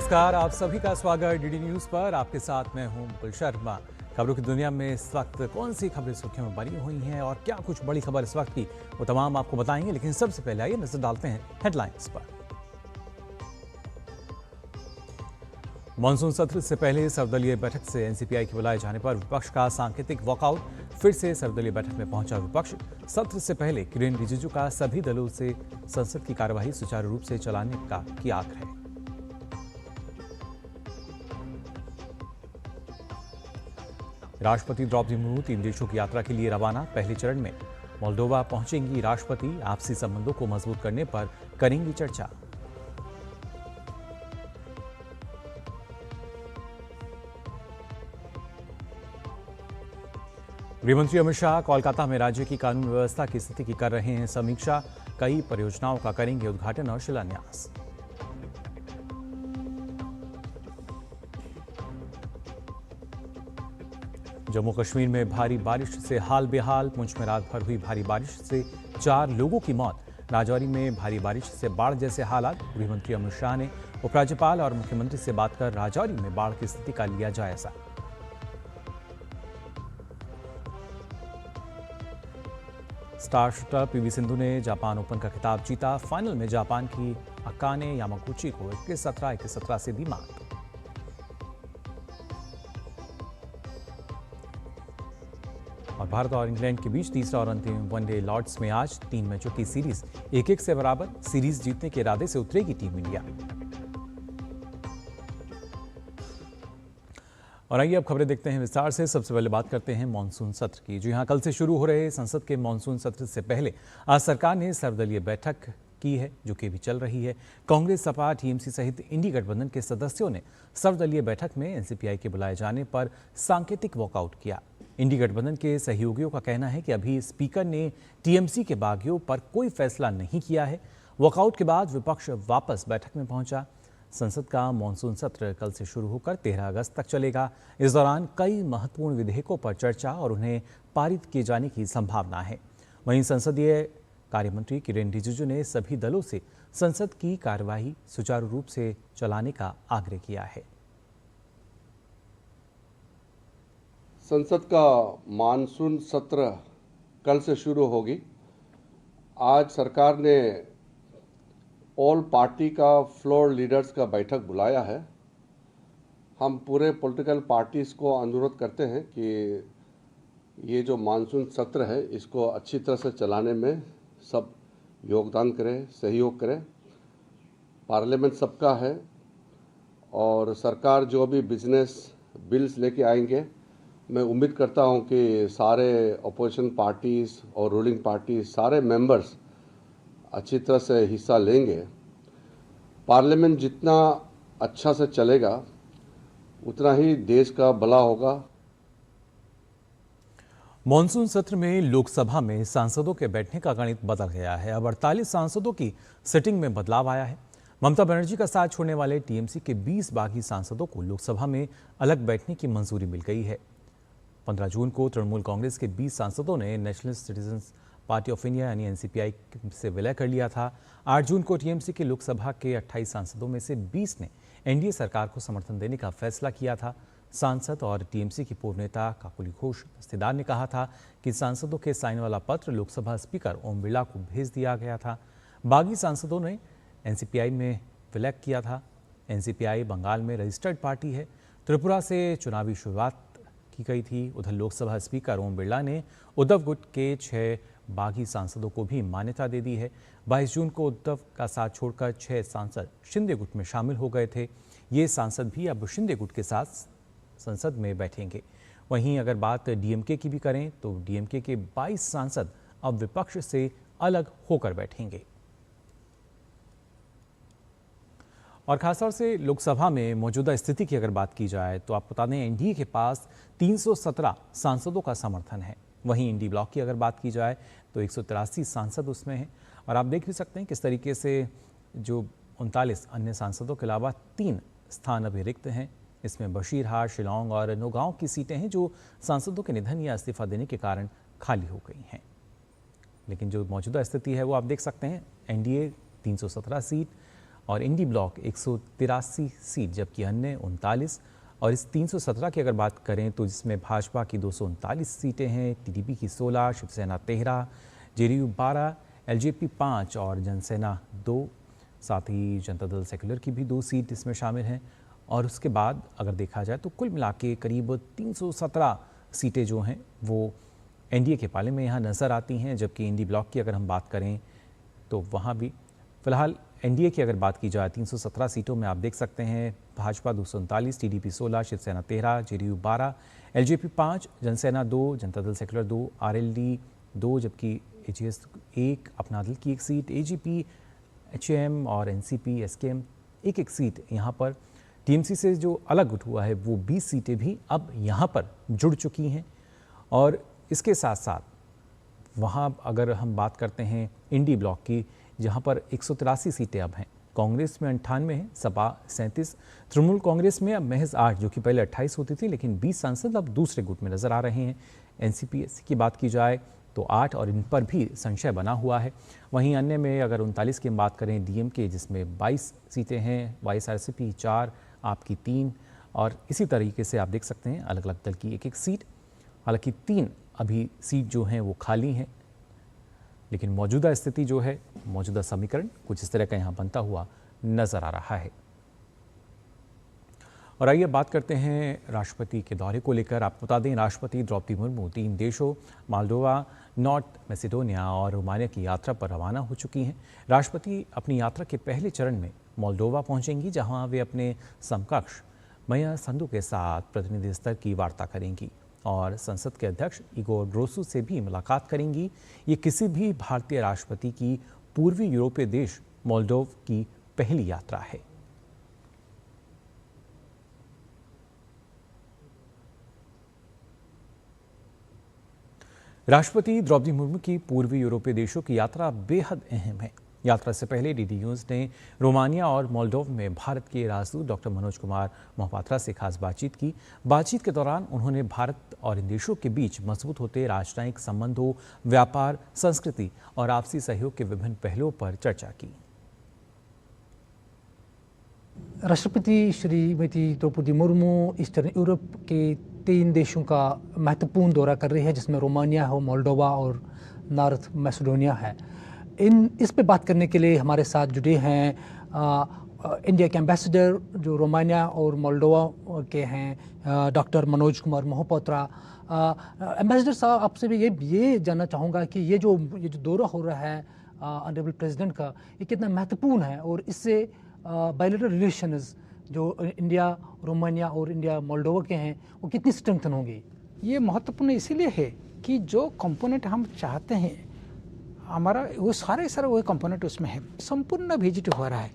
नमस्कार, आप सभी का स्वागत डीडी न्यूज पर। आपके साथ मैं हूं मुकुल शर्मा। खबरों की दुनिया में इस वक्त कौन सी खबरें सुर्खियों में बनी हुई हैं और क्या कुछ बड़ी खबर इस वक्त की, वो तमाम आपको बताएंगे। लेकिन सबसे पहले आइए नजर डालते हैं हेडलाइंस पर। मॉनसून सत्र से पहले सर्वदलीय बैठक से एनसीपीआई के बुलाए जाने पर विपक्ष का सांकेतिक वॉकआउट। फिर से सर्वदलीय बैठक में पहुंचा विपक्ष। सत्र से पहले किरेन रिजिजू का सभी दलों से संसद की कार्यवाही सुचारू रूप से चलाने का किया आग्रह। राष्ट्रपति द्रौपदी मुर्मू 3 देशों की यात्रा के लिए रवाना। पहले चरण में मोल्डोवा पहुंचेंगी राष्ट्रपति। आपसी संबंधों को मजबूत करने पर करेंगी चर्चा। गृहमंत्री अमित शाह कोलकाता में राज्य की कानून व्यवस्था की स्थिति की कर रहे हैं समीक्षा। कई परियोजनाओं का करेंगे उद्घाटन और शिलान्यास। जम्मू कश्मीर में भारी बारिश से हाल बेहाल। पुंछ में रात भर हुई भारी बारिश से 4 लोगों की मौत। राजौरी में भारी बारिश से बाढ़ जैसे हालात। गृहमंत्री अमित शाह ने उपराज्यपाल और मुख्यमंत्री से बात कर राजौरी में बाढ़ की स्थिति का लिया जायजा। स्टार शूटर पीवी सिंधु ने जापान ओपन का खिताब जीता। फाइनल में जापान की अकाने यामागुची को 21-17, 21-17 से दी मात। और भारत और इंग्लैंड के बीच तीसरा और अंतिम वनडे लॉर्ड्स में आज 3 मैचों की सीरीज 1-1 से बराबर। सीरीज जीतने के इरादे से उतरेगी टीम इंडिया। और आइए अब खबरें देखते हैं विस्तार से। सबसे पहले बात करते हैं मानसून सत्र की। जी हां, कल से शुरू हो रहे संसद के मानसून सत्र से पहले आज सरकार ने सर्वदलीय बैठक की है, जो कि अभी चल रही है। कांग्रेस, सपा, टीएमसी सहित इंडी गठबंधन के सदस्यों ने सर्वदलीय बैठक में एनसीपीआई के बुलाए जाने पर सांकेतिक वॉकआउट किया। इंडी गठबंधन के सहयोगियों का कहना है कि अभी स्पीकर ने टीएमसी के बागियों पर कोई फैसला नहीं किया है। वॉकआउट के बाद विपक्ष वापस बैठक में पहुंचा। संसद का मानसून सत्र कल से शुरू होकर 13 अगस्त तक चलेगा। इस दौरान कई महत्वपूर्ण विधेयकों पर चर्चा और उन्हें पारित किए जाने की संभावना है। वहीं संसदीय कार्यमंत्री किरेन रिजिजू ने सभी दलों से संसद की कार्यवाही सुचारू रूप से चलाने का आग्रह किया है। संसद का मानसून सत्र कल से शुरू होगी। आज सरकार ने ऑल पार्टी का फ्लोर लीडर्स का बैठक बुलाया है। हम पूरे पॉलिटिकल पार्टीज़ को अनुरोध करते हैं कि ये जो मानसून सत्र है इसको अच्छी तरह से चलाने में सब योगदान करें, सहयोग करें। पार्लियामेंट सबका है और सरकार जो भी बिजनेस बिल्स लेके आएंगे, मैं उम्मीद करता हूं कि सारे अपोजिशन पार्टीज़ और रूलिंग पार्टी सारे मेंबर्स अच्छी तरह से हिस्सा लेंगे। पार्लियामेंट जितना अच्छा से चलेगा उतना ही देश का भला होगा। मॉनसून सत्र में लोकसभा में सांसदों के बैठने का गणित बदल गया है। अब 48 सांसदों की सिटिंग में बदलाव आया है। ममता बनर्जी का साथ छोड़ने वाले टीएमसी के 20 बागी सांसदों को लोकसभा में अलग बैठने की मंजूरी मिल गई है। 15 जून को तृणमूल कांग्रेस के 20 सांसदों ने national citizens party of India यानी एनसीपीआई से विलय कर लिया था। 8 जून को टीएमसी के लोकसभा के 28 सांसदों में से 20 ने एनडीए सरकार को समर्थन देने का फैसला किया था। सांसद और टीएमसी की पूर्व नेता काकुली घोष दस्तेदार ने कहा था कि सांसदों के साइन वाला पत्र लोकसभा स्पीकर ओम बिरला को भेज दिया गया था। बागी सांसदों ने एनसीपीआई में विलय किया था। एनसीपीआई बंगाल में रजिस्टर्ड पार्टी है। त्रिपुरा से चुनावी शुरुआत की गई थी। उधर लोकसभा स्पीकर ओम बिरला ने उद्धव गुट के 6 बागी सांसदों को भी मान्यता दे दी है। 22 जून को उद्धव का साथ छोड़कर 6 सांसद शिंदे गुट में शामिल हो गए थे। ये सांसद भी अब शिंदे गुट के साथ संसद में बैठेंगे। वहीं अगर बात डीएमके की भी करें तो डीएमके के 22 सांसद अब विपक्ष से अलग होकर बैठेंगे। और खासतौर से लोकसभा में मौजूदा स्थिति की अगर बात की जाए तो आपको बता दें एनडीए के पास 317 सांसदों का समर्थन है। वहीं इंडी ब्लॉक की अगर बात की जाए तो 183 सांसद उसमें हैं। और आप देख भी सकते हैं किस तरीके से जो 39 अन्य सांसदों के अलावा 3 स्थान अभी रिक्त हैं। इसमें बशीरहाट, शिलांग और नौगांव की सीटें हैं जो सांसदों के निधन या इस्तीफा देने के कारण खाली हो गई हैं। लेकिन जो मौजूदा स्थिति है वो आप देख सकते हैं। एनडीए 317 सीट और इंडी ब्लॉक 183 सीट, जबकि अन्य 39। और इस 317 की अगर बात करें तो जिसमें भाजपा की 239 सीटें हैं, टीडीपी की 16, शिवसेना 13, जेडीयू 12, एलजेपी 5 और जनसेना 2। साथ ही जनता दल सेक्युलर की भी 2 सीट इसमें शामिल हैं। और उसके बाद अगर देखा जाए तो कुल मिला के करीब 317 सीटें जो हैं वो एनडीए के पाले में यहाँ नज़र आती हैं। जबकि इंडी ब्लॉक की अगर हम बात करें तो वहाँ भी फिलहाल एनडीए की अगर बात की जाए 317 सीटों में आप देख सकते हैं Bhajpa 239, TDP 16, Shiv Sena 13, JDU 12, LJP 5, Janasena 2, Janata दल सेक्युलर 2, आरएलडी 2, जबकि एजीएस 1, अपना दल की 1 सीट, एजीपी, एचएम और एनसीपी, एसकेएम 1-1 सीट यहाँ पर। टीएमसी से जो अलग गुट हुआ है वो 20 सीटें भी अब यहाँ पर जुड़ चुकी हैं। और इसके साथ साथ वहाँ अगर हम बात करते हैं इंडी ब्लॉक की, जहाँ पर 183 सीटें अब हैं। कांग्रेस में 98 हैं, सपा 37, तृणमूल कांग्रेस में अब महज 8, जो कि पहले 28 होती थी, लेकिन 20 सांसद अब दूसरे गुट में नजर आ रहे हैं। एनसीपी की बात की जाए तो 8 और इन पर भी संशय बना हुआ है। वहीं अन्य में अगर 39 की बात करें डीएमके, जिसमें 22 सीटें हैं, वाईएसआरसीपी 4, आपकी 3 और इसी तरीके से आप देख सकते हैं अलग अलग दल की 1-1 सीट। हालांकि 3 अभी सीट जो हैं वो खाली हैं, लेकिन मौजूदा स्थिति जो है, मौजूदा समीकरण कुछ इस तरह का यहाँ बनता हुआ नजर आ रहा है। और आइए बात करते हैं राष्ट्रपति के दौरे को लेकर। आपको बता दें राष्ट्रपति द्रौपदी मुर्मू 3 देशों मोल्डोवा, नॉर्थ मैसेडोनिया और रोमानिया की यात्रा पर रवाना हो चुकी हैं। राष्ट्रपति अपनी यात्रा के पहले चरण में मोल्डोवा पहुंचेंगी, जहां वे अपने समकक्ष माया संदू के साथ प्रतिनिधि स्तर की वार्ता करेंगी और संसद के अध्यक्ष इगोर ग्रोसू से भी मुलाकात करेंगी। ये किसी भी भारतीय राष्ट्रपति की पूर्वी यूरोपीय देश मोल्डोव की पहली यात्रा है। राष्ट्रपति द्रौपदी मुर्मू की पूर्वी यूरोपीय देशों की यात्रा बेहद अहम है। यात्रा से पहले डीडी न्यूज़ ने रोमानिया और मोल्डोव में भारत के राजदूत डॉक्टर मनोज कुमार मोहपात्रा से खास बातचीत की। बातचीत के दौरान उन्होंने भारत और इन देशों के बीच मजबूत होते राजनयिक संबंधों, व्यापार, संस्कृति और आपसी सहयोग के विभिन्न पहलुओं पर चर्चा की। राष्ट्रपति श्रीमती द्रौपदी मुर्मू ईस्टर्न यूरोप के 3 देशों का महत्वपूर्ण दौरा कर रही है, जिसमें रोमानिया है, मोल्डोवा और नॉर्थ मैसेडोनिया है। इस पे बात करने के लिए हमारे साथ जुड़े हैं इंडिया के एम्बेसडर जो रोमानिया और मोल्डोवा के हैं, डॉक्टर मनोज कुमार मोहपात्रा। एम्बेसडर साहब, आपसे भी ये जानना चाहूँगा कि ये जो दौरा हो रहा है ऑनरेबल प्रेसिडेंट का, ये कितना महत्वपूर्ण है और इससे बायलैटरल रिलेशंस जो इंडिया रोमानिया और इंडिया मोल्डोवा के हैं वो कितनी स्ट्रेंथन होंगी? ये महत्वपूर्ण इसीलिए है कि जो कंपोनेंट हम चाहते हैं हमारा वो सारे वही कंपोनेंट उसमें है। संपूर्ण विजिट हो रहा है।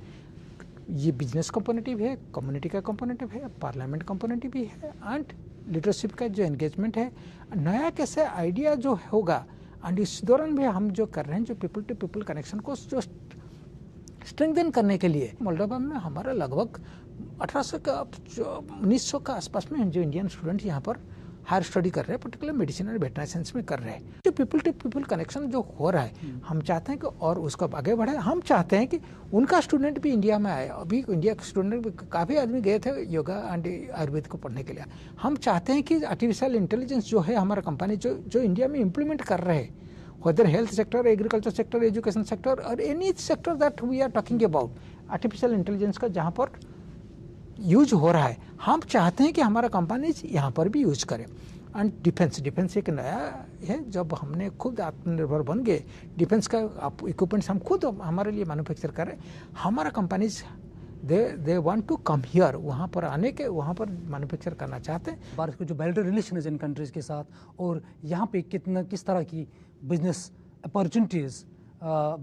ये बिजनेस कंपोनेंट भी है, कम्युनिटी का कंपोनेंट भी है, पार्लियामेंट कंपोनेंट भी है एंड लीडरशिप का जो एंगेजमेंट है, नया कैसे आइडिया जो होगा। एंड इस दौरान भी हम जो कर रहे हैं जो पीपल टू पीपल कनेक्शन को जो स्ट्रेंथन करने के लिए, मोल्डोवा में हमारा लगभग 1800 का 1900 का आसपास में जो इंडियन स्टूडेंट यहाँ पर हायर स्टडी कर रहे हैं, पर्टिकुलर मेडिसिन और वेटरनरी साइंस में कर रहे हैं। जो पीपल टू पीपल कनेक्शन जो हो रहा है, हम चाहते हैं कि और उसको आगे बढ़े। हम चाहते हैं कि उनका स्टूडेंट भी इंडिया में आए। अभी इंडिया के स्टूडेंट काफ़ी आदमी गए थे योगा एंड आयुर्वेद को पढ़ने के लिए। हम चाहते हैं कि आर्टिफिशियल इंटेलिजेंस जो है हमारा कंपनी जो इंडिया में इम्प्लीमेंट कर रहे हैं, whether health sector, agriculture sector, education sector or any sector that we are talking about, artificial intelligence का जहाँ पर यूज हो रहा है, हम चाहते हैं कि हमारा कंपनीज यहाँ पर भी यूज करें। एंड डिफेंस एक नया है, जब हमने खुद आत्मनिर्भर बन गए, डिफेंस का इक्विपमेंट्स हम खुद हमारे लिए मैन्युफैक्चर करें, हमारा companies they want to come here, वहाँ पर आने के वहाँ पर मैन्युफैक्चर करना चाहते हैं। भारत के जो बायलैटरल रिलेशन इन कंट्रीज़ के साथ और यहाँ पे किस तरह की बिजनेस अपॉर्चुनिटीज़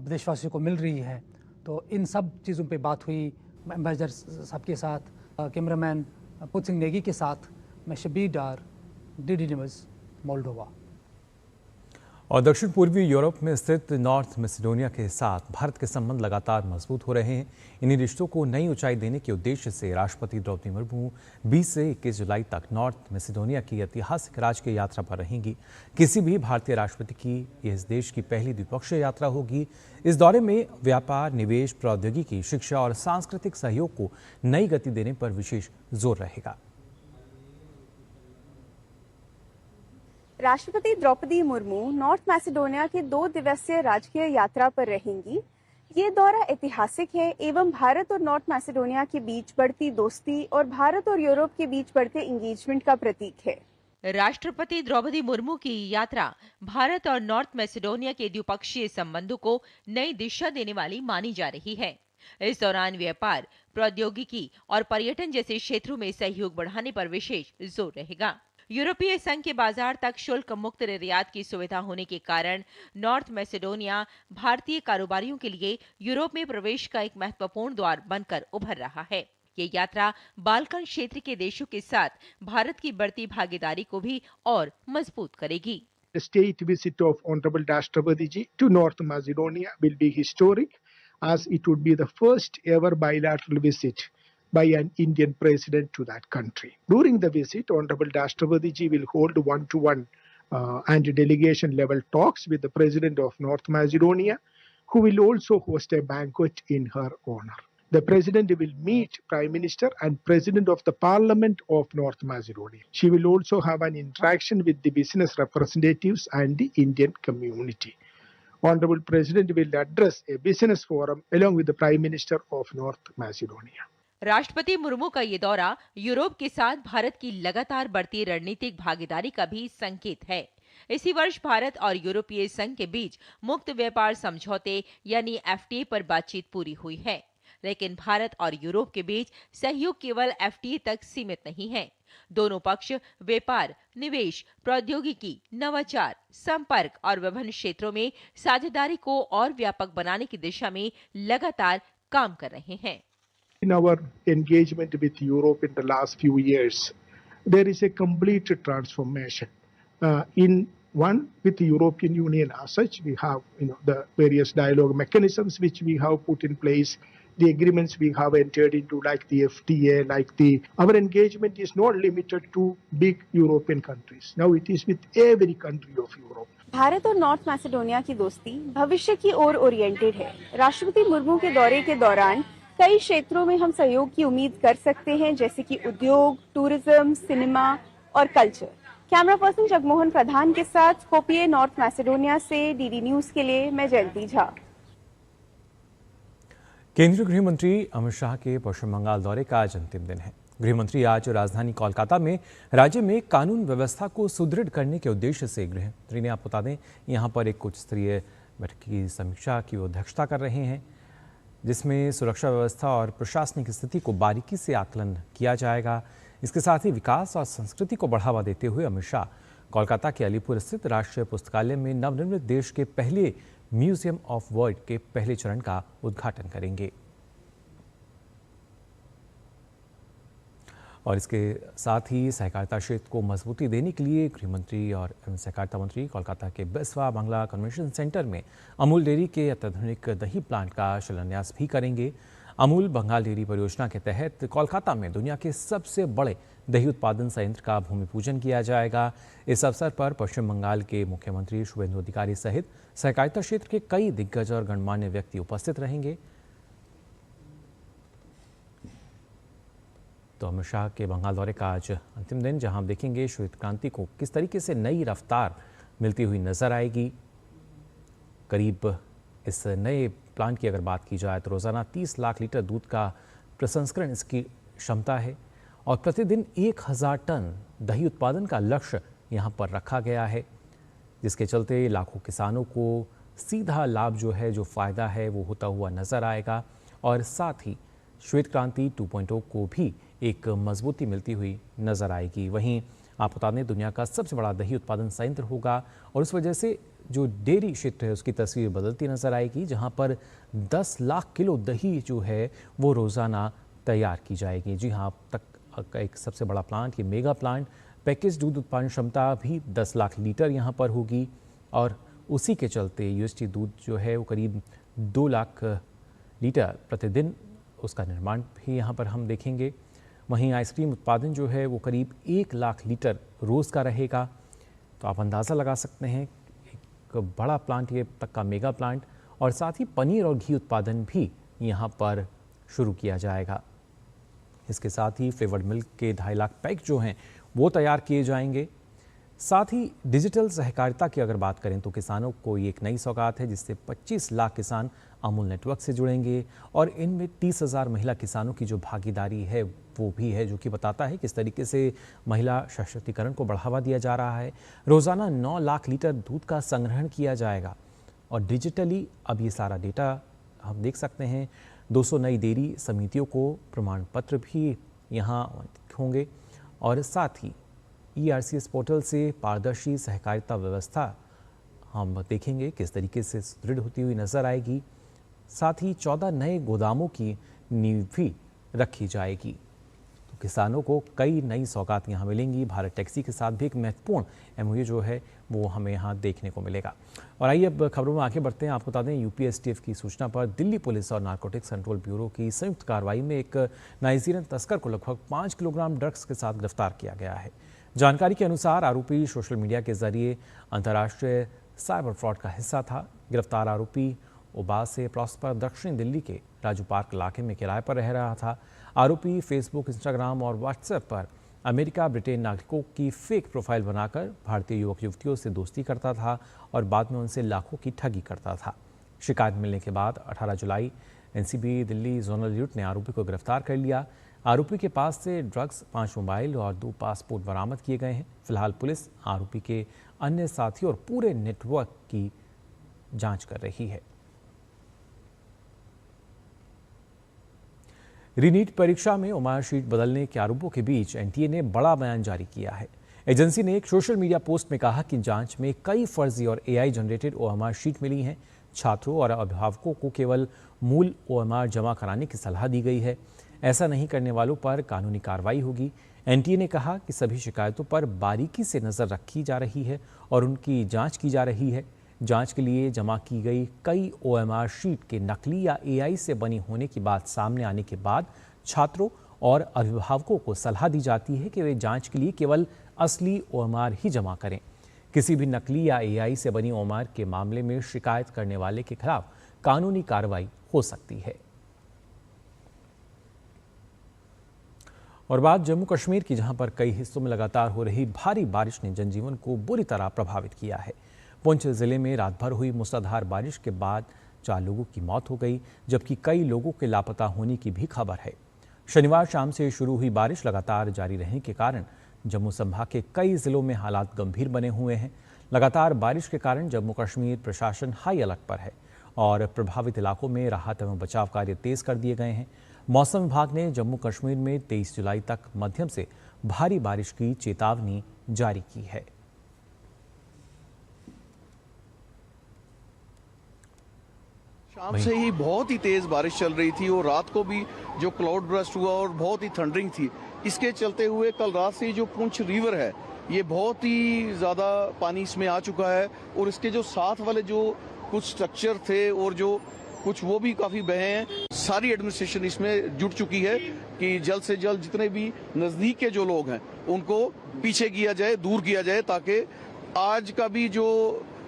देशवासियों को मिल रही है, तो इन सब चीज़ों पे बात हुई एम्बेसडर साहब के साथ, कैमरामैन पुत सिंह नेगी के साथ। मैं शबीर डार, डीडी न्यूज़, मोल्डोवा। और दक्षिण पूर्वी यूरोप में स्थित नॉर्थ मैसेडोनिया के साथ भारत के संबंध लगातार मजबूत हो रहे हैं। इन्हीं रिश्तों को नई ऊंचाई देने के उद्देश्य से राष्ट्रपति द्रौपदी मुर्मू 20 से 21 जुलाई तक नॉर्थ मैसेडोनिया की ऐतिहासिक राजकीय यात्रा पर रहेंगी। किसी भी भारतीय राष्ट्रपति की यह इस देश की पहली द्विपक्षीय यात्रा होगी। इस दौरे में व्यापार, निवेश, प्रौद्योगिकी, शिक्षा और सांस्कृतिक सहयोग को नई गति देने पर विशेष जोर रहेगा। राष्ट्रपति द्रौपदी मुर्मू नॉर्थ मैसेडोनिया के 2 दिवसीय राजकीय यात्रा पर रहेंगी। ये दौरा ऐतिहासिक है एवं भारत और नॉर्थ मैसेडोनिया के बीच बढ़ती दोस्ती और भारत और यूरोप के बीच बढ़ते एंगेजमेंट का प्रतीक है। राष्ट्रपति द्रौपदी मुर्मू की यात्रा भारत और नॉर्थ मैसेडोनिया के द्विपक्षीय संबंधों को नई दिशा देने वाली मानी जा रही है। इस दौरान व्यापार, प्रौद्योगिकी और पर्यटन जैसे क्षेत्रों में सहयोग बढ़ाने पर विशेष जोर रहेगा। यूरोपीय संघ के बाजार तक शुल्क मुक्त निर्यात की सुविधा होने के कारण नॉर्थ मैसेडोनिया भारतीय कारोबारियों के लिए यूरोप में प्रवेश का एक महत्वपूर्ण द्वार बनकर उभर रहा है। ये यात्रा बाल्कन क्षेत्र के देशों के साथ भारत की बढ़ती भागीदारी को भी और मजबूत करेगी। The state visit of Honorable Rashtrapati Ji to North Macedonia will be historic, as it would be the first ever bilateral visit by an Indian president to that country. During the visit, Honorable Rashtrapati Ji will hold one-to-one and delegation level talks with the President of North Macedonia, who will also host a banquet in her honor. The President will meet Prime Minister and President of the Parliament of North Macedonia. She will also have an interaction with the business representatives and the Indian community. Honorable President will address a business forum along with the Prime Minister of North Macedonia. राष्ट्रपति मुर्मू का ये दौरा Europe के साथ भारत की लगातार बढ़ती रणनीतिक भागीदारी का भी संकेत है। इसी वर्ष भारत और यूरोपीय संघ के बीच मुक्त व्यापार समझौते यानी FTA पर बातचीत पूरी हुई है, लेकिन भारत और यूरोप के बीच सहयोग केवल FTA तक सीमित नहीं है। दोनों पक्ष व्यापार, निवेश, प्रौद्योगिकी, नवाचार, संपर्क और विभिन्न क्षेत्रों में साझेदारी को और व्यापक बनाने की दिशा में लगातार काम कर रहे हैं। In our engagement with Europe in the last few years, there is a complete transformation. With the European Union as such, we have the various dialogue mechanisms which we have put in place, the agreements we have entered into, like the FTA, our engagement is not limited to big European countries. Now it is with every country of Europe. Bharat और North Macedonia की दोस्ती भविष्य की ओर oriented है। राष्ट्रपति मुर्मू के दौरे के दौरान कई क्षेत्रों में हम सहयोग की उम्मीद कर सकते हैं, जैसे कि उद्योग, टूरिज्म, सिनेमा और कल्चर। कैमरा पर्सन जगमोहन प्रधान के साथ स्कोपिये, नॉर्थ मैसेडोनिया से DD न्यूज के लिए मैं जयंती झा। केंद्रीय गृह मंत्री अमित शाह के पश्चिम बंगाल दौरे का आज अंतिम दिन है। गृह मंत्री आज राजधानी कोलकाता में राज्य में कानून व्यवस्था को सुदृढ़ करने के उद्देश्य से गृह मंत्री ने, आप बता दें, यहाँ पर एक उच्च स्तरीय बैठक की समीक्षा की अध्यक्षता कर रहे हैं, जिसमें सुरक्षा व्यवस्था और प्रशासनिक स्थिति को बारीकी से आकलन किया जाएगा। इसके साथ ही विकास और संस्कृति को बढ़ावा देते हुए अमित शाह कोलकाता के अलीपुर स्थित राष्ट्रीय पुस्तकालय में नवनिर्मित देश के पहले म्यूजियम ऑफ वर्ल्ड के पहले चरण का उद्घाटन करेंगे। और इसके साथ ही सहकारिता क्षेत्र को मजबूती देने के लिए गृह मंत्री और सहकारिता मंत्री कोलकाता के बिस्वा बांग्ला कन्वेंशन सेंटर में अमूल डेयरी के अत्याधुनिक दही प्लांट का शिलान्यास भी करेंगे। अमूल बंगाल डेयरी परियोजना के तहत कोलकाता में दुनिया के सबसे बड़े दही उत्पादन संयंत्र का भूमि पूजन किया जाएगा। इस अवसर पर पश्चिम बंगाल के मुख्यमंत्री शुभेंदु अधिकारी सहित सहकारिता क्षेत्र के कई दिग्गज और गणमान्य व्यक्ति उपस्थित रहेंगे। तो अमित शाह के बंगाल दौरे का आज अंतिम दिन, जहां हम देखेंगे श्वेत क्रांति को किस तरीके से नई रफ्तार मिलती हुई नजर आएगी। करीब इस नए प्लांट की अगर बात की जाए तो रोज़ाना 30 लाख लीटर दूध का प्रसंस्करण इसकी क्षमता है और प्रतिदिन 1000 टन दही उत्पादन का लक्ष्य यहां पर रखा गया है, जिसके चलते लाखों किसानों को सीधा लाभ जो फ़ायदा है वो होता हुआ नज़र आएगा और साथ ही श्वेत क्रांति 2.0 को भी एक मजबूती मिलती हुई नज़र आएगी। वहीं आप बता दें, दुनिया का सबसे बड़ा दही उत्पादन संयंत्र होगा और उस वजह से जो डेयरी क्षेत्र है उसकी तस्वीर बदलती नज़र आएगी, जहां पर 10 लाख किलो दही जो है वो रोज़ाना तैयार की जाएगी। जी हाँ, अब तक का एक सबसे बड़ा प्लांट, ये मेगा प्लांट, पैकेज दूध उत्पादन क्षमता भी 10 लाख लीटर यहाँ पर होगी और उसी के चलते यूएसटी दूध जो है वो करीब 2 लाख लीटर प्रतिदिन उसका निर्माण भी यहाँ पर हम देखेंगे। वहीं आइसक्रीम उत्पादन जो है वो करीब 1 लाख लीटर रोज़ का रहेगा। तो आप अंदाज़ा लगा सकते हैं एक बड़ा प्लांट, ये तक का मेगा प्लांट, और साथ ही पनीर और घी उत्पादन भी यहाँ पर शुरू किया जाएगा। इसके साथ ही फ्लेवर्ड मिल्क के 2.5 लाख पैक जो हैं वो तैयार किए जाएंगे। साथ ही डिजिटल सहकारिता की अगर बात करें तो किसानों को ये एक नई सौगात है, जिससे 25 लाख किसान अमूल नेटवर्क से जुड़ेंगे और इनमें 30,000 महिला किसानों की जो भागीदारी है वो भी है, जो कि बताता है किस तरीके से महिला सशक्तिकरण को बढ़ावा दिया जा रहा है। रोज़ाना 9 लाख लीटर दूध का संग्रहण किया जाएगा और डिजिटली अब ये सारा डेटा हम देख सकते हैं। 200 नई डेयरी समितियों को प्रमाण पत्र भी यहाँ होंगे और साथ ही ERCS पोर्टल से पारदर्शी सहकारिता व्यवस्था हम देखेंगे किस तरीके से सुदृढ़ होती हुई नजर आएगी। साथ ही 14 नए गोदामों की नींव भी रखी जाएगी। तो किसानों को कई नई सौगात यहाँ मिलेंगी। भारत टैक्सी के साथ भी एक महत्वपूर्ण MOU जो है वो हमें यहाँ देखने को मिलेगा। और आइए अब खबरों में आगे बढ़ते हैं। आपको बता दें, UPSTF की सूचना पर दिल्ली पुलिस और नारकोटिक्स कंट्रोल ब्यूरो की संयुक्त कार्रवाई में एक नाइजीरियन तस्कर को लगभग 5 किलोग्राम ड्रग्स के साथ गिरफ्तार किया गया है। जानकारी के अनुसार आरोपी सोशल मीडिया के जरिए अंतर्राष्ट्रीय साइबर फ्रॉड का हिस्सा था। गिरफ्तार आरोपी ओबाज से प्रॉस्पर दक्षिण दिल्ली के राजू पार्क इलाके में किराए पर रह रहा था। आरोपी फेसबुक, इंस्टाग्राम और व्हाट्सएप पर अमेरिका, ब्रिटेन नागरिकों की फेक प्रोफाइल बनाकर भारतीय युवक युवतियों से दोस्ती करता था और बाद में उनसे लाखों की ठगी करता था। शिकायत मिलने के बाद 18 जुलाई NCB दिल्ली जोनल यूनिट ने आरोपी को गिरफ्तार कर लिया। आरोपी के पास से ड्रग्स, 5 मोबाइल और 2 पासपोर्ट बरामद किए गए हैं। फिलहाल पुलिस आरोपी के अन्य साथियों और पूरे नेटवर्क की जांच कर रही है। रीनीट परीक्षा में ओएमआर शीट बदलने के आरोपों के बीच NTA ने बड़ा बयान जारी किया है। एजेंसी ने एक सोशल मीडिया पोस्ट में कहा कि जांच में कई फर्जी और AI जनरेटेड ओएमआर शीट मिली हैं। छात्रों और अभिभावकों को केवल मूल OMR जमा कराने की सलाह दी गई है। ऐसा नहीं करने वालों पर कानूनी कार्रवाई होगी। NTA ने कहा कि सभी शिकायतों पर बारीकी से नज़र रखी जा रही है और उनकी जांच की जा रही है। जांच के लिए जमा की गई कई OMR शीट के नकली या AI से बनी होने की बात सामने आने के बाद छात्रों और अभिभावकों को सलाह दी जाती है कि वे जांच के लिए केवल असली OMR ही जमा करें। किसी भी नकली या AI से बनी OMR के मामले में शिकायत करने वाले के खिलाफ कानूनी कार्रवाई हो सकती है। और बात जम्मू कश्मीर की, जहां पर कई हिस्सों में लगातार हो रही भारी बारिश ने जनजीवन को बुरी तरह प्रभावित किया है। पुंछ जिले में रात भर हुई मूसलाधार बारिश के बाद 4 लोगों की मौत हो गई, जबकि कई लोगों के लापता होने की भी खबर है। शनिवार शाम से शुरू हुई बारिश लगातार जारी रहने के कारण जम्मू संभाग के कई जिलों में हालात गंभीर बने हुए हैं। लगातार बारिश के कारण जम्मू कश्मीर प्रशासन हाई अलर्ट पर है और प्रभावित इलाकों में राहत एवं बचाव कार्य तेज कर दिए गए हैं। मौसम विभाग ने जम्मू कश्मीर में 23 जुलाई तक मध्यम से भारी बारिश की चेतावनी जारी की है। शाम से ही बहुत ही तेज बारिश चल रही थी और रात को भी जो क्लाउड ब्रस्ट हुआ और बहुत ही थंडरिंग थी। इसके चलते हुए कल रात से जो पुंछ रिवर है ये बहुत ही ज़्यादा पानी इसमें आ चुका है और इसके जो साथ वाले जो कुछ स्ट्रक्चर थे और जो कुछ वो भी काफ़ी बहे हैं। सारी एडमिनिस्ट्रेशन इसमें जुट चुकी है कि जल्द से जल्द जितने भी नज़दीक के जो लोग हैं उनको पीछे किया जाए, दूर किया जाए, ताकि आज का भी जो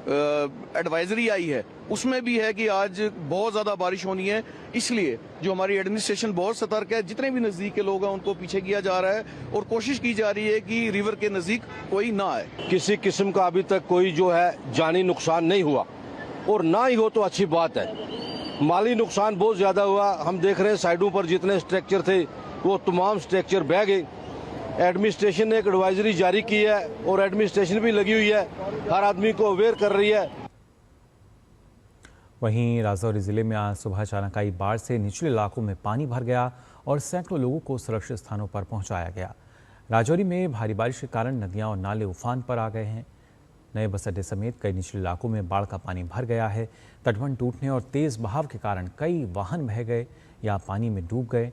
एडवाइजरी आई है उसमें भी है कि आज बहुत ज़्यादा बारिश होनी है। इसलिए जो हमारी एडमिनिस्ट्रेशन बहुत सतर्क है, जितने भी नज़दीक के लोग हैं उनको पीछे किया जा रहा है और कोशिश की जा रही है कि रिवर के नज़दीक कोई ना आए। किसी किस्म का अभी तक कोई जो है जानी नुकसान नहीं हुआ और ना ही हो तो अच्छी बात है। माली नुकसान बहुत ज़्यादा हुआ। हम देख रहे हैं साइडों पर जितने स्ट्रक्चर थे वो तमाम स्ट्रक्चर बह गए। एडमिनिस्ट्रेशन ने एक एडवाइजरी जारी की है और एडमिनिस्ट्रेशन भी लगी हुई है, हर आदमी को अवेयर कर रही है। वहीं राजौरी जिले में आज सुबह अचानक आई बाढ़ से निचले इलाकों में पानी भर गया और सैकड़ों लोगों को सुरक्षित स्थानों पर पहुंचाया गया। राजौरी में भारी बारिश के कारण नदियां और नाले उफान पर आ गए हैं। नए बस अड्डे समेत कई निचले इलाकों में बाढ़ का पानी भर गया है। तटबंध टूटने और तेज बहाव के कारण कई वाहन बह गए या पानी में डूब गए।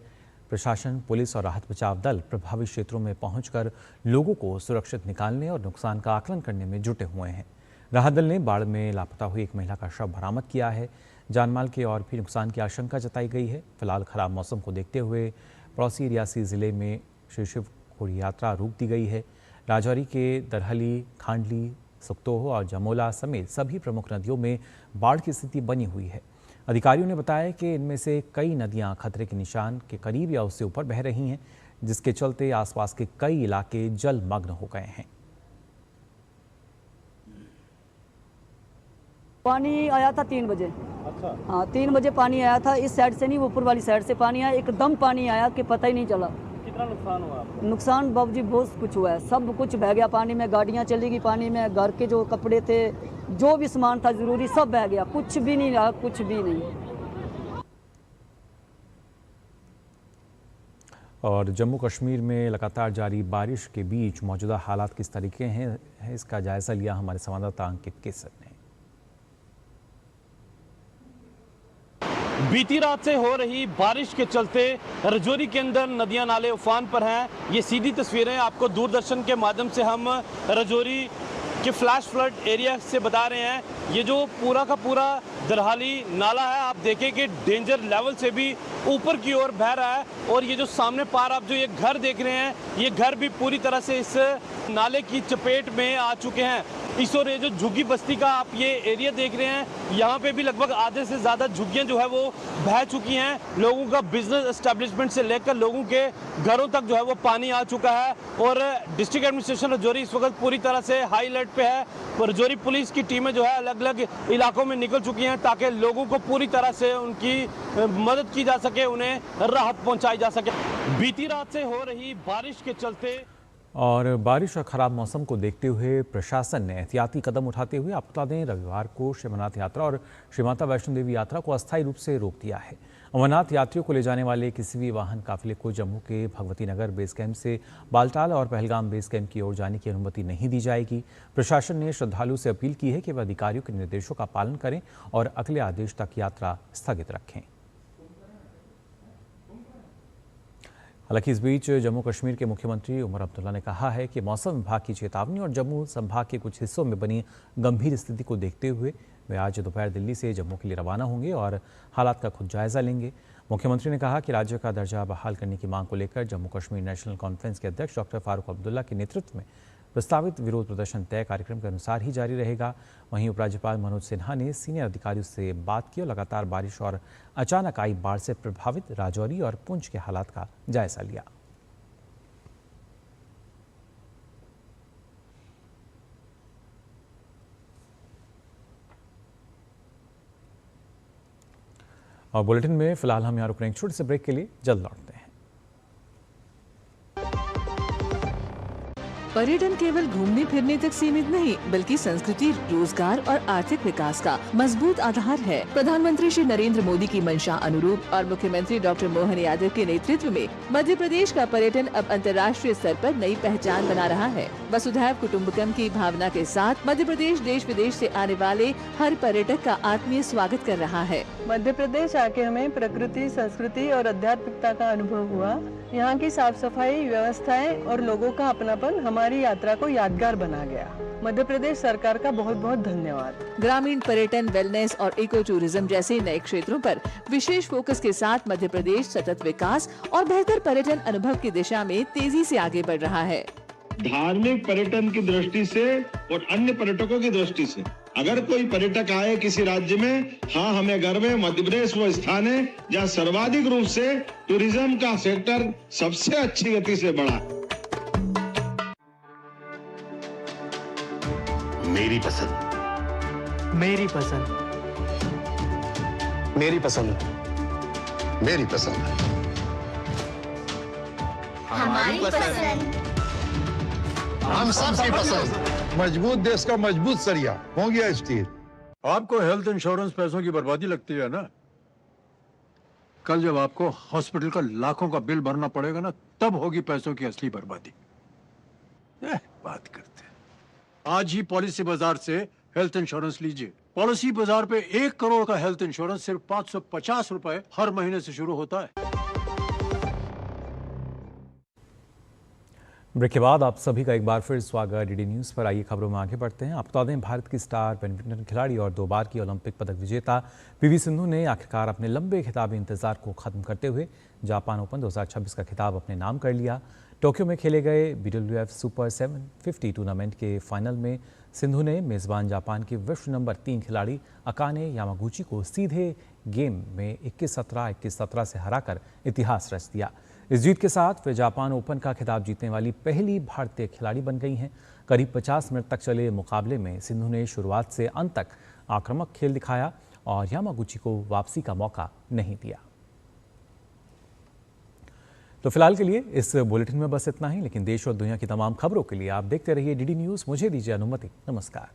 प्रशासन, पुलिस और राहत बचाव दल प्रभावित क्षेत्रों में पहुंचकर लोगों को सुरक्षित निकालने और नुकसान का आकलन करने में जुटे हुए हैं। राहत दल ने बाढ़ में लापता हुई एक महिला का शव बरामद किया है। जानमाल के और भी नुकसान की आशंका जताई गई है। फिलहाल खराब मौसम को देखते हुए पड़ोसी रियासी जिले में श्री शिव खोड़ी यात्रा रोक दी गई है। राजौरी के दरहली, खांडली, सुक्तोह और जमोला समेत सभी प्रमुख नदियों में बाढ़ की स्थिति बनी हुई है। अधिकारियों ने बताया कि इनमें से कई नदियां खतरे के निशान के करीब या उससे ऊपर बह रही हैं, जिसके चलते आसपास के कई इलाके जलमग्न हो गए हैं। पानी आया था 3 बजे। अच्छा। हाँ, 3 बजे पानी आया था। इस साइड से नहीं, ऊपर वाली साइड से पानी आया, एकदम पानी आया कि पता ही नहीं चला। कितना नुकसान हुआ आपको? नुकसान बाबूजी बहुत कुछ हुआ है, सब कुछ बह गया पानी में। गाड़ियाँ चली गई पानी में, घर के जो कपड़े थे, जो भी सामान था जरूरी, सब बह गया, कुछ भी नहीं रहा, कुछ भी नहीं। और जम्मू कश्मीर में लगातार जारी बारिश के बीच मौजूदा हालात किस तरीके हैं, इसका जायजा लिया हमारे संवाददाता अंकित केसर ने। बीती रात से हो रही बारिश के चलते राजौरी के अंदर नदियां नाले उफान पर हैं। ये सीधी तस्वीरें आपको दूरदर्शन के माध्यम से हम राजौरी के फ्लैश फ्लड एरिया से बता रहे हैं। ये जो पूरा का पूरा दरहाली नाला है, आप देखें कि डेंजर लेवल से भी ऊपर की ओर बह रहा है। और ये जो सामने पार आप जो ये घर देख रहे हैं, ये घर भी पूरी तरह से इस नाले की चपेट में आ चुके हैं। इस और ये जो झुग्गी बस्ती का आप ये एरिया देख रहे हैं, यहाँ पे भी लगभग आधे से ज़्यादा झुग्गियाँ जो है वो बह चुकी हैं। लोगों का बिजनेस एस्टेब्लिशमेंट से लेकर लोगों के घरों तक जो है वो पानी आ चुका है। और डिस्ट्रिक्ट एडमिनिस्ट्रेशन राजौरी इस वक्त पूरी तरह से हाई अलर्ट पे है। राजौरी पुलिस की टीमें जो है अलग अलग इलाकों में निकल चुकी हैं ताकि लोगों को पूरी तरह से उनकी मदद की जा सके, उन्हें राहत पहुँचाई जा सके। बीती रात से हो रही बारिश के चलते और बारिश और खराब मौसम को देखते हुए प्रशासन ने एहतियाती कदम उठाते हुए आपको बता दें रविवार को श्री अमरनाथ यात्रा और श्री माता वैष्णो देवी यात्रा को अस्थायी रूप से रोक दिया है। अमरनाथ यात्रियों को ले जाने वाले किसी भी वाहन काफिले को जम्मू के भगवती नगर बेस कैंप से बालटाल और पहलगाम बेस कैंप की ओर जाने की अनुमति नहीं दी जाएगी। प्रशासन ने श्रद्धालुओं से अपील की है कि वे अधिकारियों के निर्देशों का पालन करें और अगले आदेश तक यात्रा स्थगित रखें। हालांकि इस बीच जम्मू कश्मीर के मुख्यमंत्री उमर अब्दुल्ला ने कहा है कि मौसम विभाग की चेतावनी और जम्मू संभाग के कुछ हिस्सों में बनी गंभीर स्थिति को देखते हुए वे आज दोपहर दिल्ली से जम्मू के लिए रवाना होंगे और हालात का खुद जायजा लेंगे। मुख्यमंत्री ने कहा कि राज्य का दर्जा बहाल करने की मांग को लेकर जम्मू कश्मीर नेशनल कॉन्फ्रेंस के अध्यक्ष डॉक्टर फारूक अब्दुल्ला के नेतृत्व में प्रस्तावित विरोध प्रदर्शन तय कार्यक्रम के अनुसार ही जारी रहेगा। वहीं उपराज्यपाल मनोज सिन्हा ने सीनियर अधिकारियों से बात की और लगातार बारिश और अचानक आई बाढ़ से प्रभावित राजौरी और पुंछ के हालात का जायजा लिया। और बुलेटिन में फिलहाल हम यहाँ रुक रहे हैं छोटे से ब्रेक के लिए, जल्द लौटते हैं। पर्यटन केवल घूमने फिरने तक सीमित नहीं बल्कि संस्कृति, रोजगार और आर्थिक विकास का मजबूत आधार है। प्रधानमंत्री श्री नरेंद्र मोदी की मंशा अनुरूप और मुख्यमंत्री डॉक्टर मोहन यादव के नेतृत्व में मध्य प्रदेश का पर्यटन अब अंतर्राष्ट्रीय स्तर पर नई पहचान बना रहा है। वसुधैव कुटुम्बकम की भावना के साथ मध्य प्रदेश देश विदेश से आने वाले हर पर्यटक का आत्मीय स्वागत कर रहा है। मध्य प्रदेश आके हमें प्रकृति, संस्कृति और आध्यात्मिकता का अनुभव हुआ। यहाँ की साफ सफाई, व्यवस्थाएं और लोगों का अपनापन हमारी यात्रा को यादगार बना गया। मध्य प्रदेश सरकार का बहुत बहुत धन्यवाद। ग्रामीण पर्यटन, वेलनेस और इको टूरिज्म जैसे नए क्षेत्रों पर विशेष फोकस के साथ मध्य प्रदेश सतत विकास और बेहतर पर्यटन अनुभव की दिशा में तेजी से आगे बढ़ रहा है। धार्मिक पर्यटन की दृष्टि से और अन्य पर्यटकों की दृष्टि से अगर कोई पर्यटक आए किसी राज्य में, हाँ हमें गर्व है मध्य प्रदेश वो स्थान है जहाँ सर्वाधिक रूप से टूरिज्म का सेक्टर सबसे अच्छी गति से बढ़ा। मेरी पसंद, मेरी पसंद, मेरी पसंद, मेरी पसंद, हमारी पसंद, हम सबकी पसंद। मजबूत देश का मजबूत सरिया हो गया स्टील। आपको हेल्थ इंश्योरेंस पैसों की बर्बादी लगती है ना? कल जब आपको हॉस्पिटल का लाखों का बिल भरना पड़ेगा ना, तब होगी पैसों की असली बर्बादी। बात करते हैं। आज ही पॉलिसी बाजार से हेल्थ इंश्योरेंस लीजिए। पॉलिसी बाजार पे 1 करोड़ का हेल्थ इंश्योरेंस सिर्फ 550 रुपए हर महीने से शुरू होता है। ब्रेक के बाद आप सभी का एक बार फिर स्वागत डीडी न्यूज़ पर। आइए खबरों में आगे बढ़ते हैं। आपको बता दें, भारत की स्टार बैडमिंटन खिलाड़ी और 2 बार की ओलंपिक पदक विजेता पीवी सिंधु ने आखिरकार अपने लंबे खिताबी इंतजार को खत्म करते हुए जापान ओपन 2026 का खिताब अपने नाम कर लिया। टोक्यो में खेले गए BWF सुपर 750 टूर्नामेंट के फाइनल में सिंधु ने मेजबान जापान की विश्व नंबर 3 खिलाड़ी अकाने यामागुची को सीधे गेम में 21-17, 21-17 से हराकर इतिहास रच दिया। इस जीत के साथ वे जापान ओपन का खिताब जीतने वाली पहली भारतीय खिलाड़ी बन गई हैं। करीब 50 मिनट तक चले मुकाबले में सिंधु ने शुरुआत से अंत तक आक्रामक खेल दिखाया और यामागुची को वापसी का मौका नहीं दिया। तो फिलहाल के लिए इस बुलेटिन में बस इतना ही, लेकिन देश और दुनिया की तमाम खबरों के लिए आप देखते रहिए डीडी न्यूज़। मुझे दीजिए अनुमति। नमस्कार।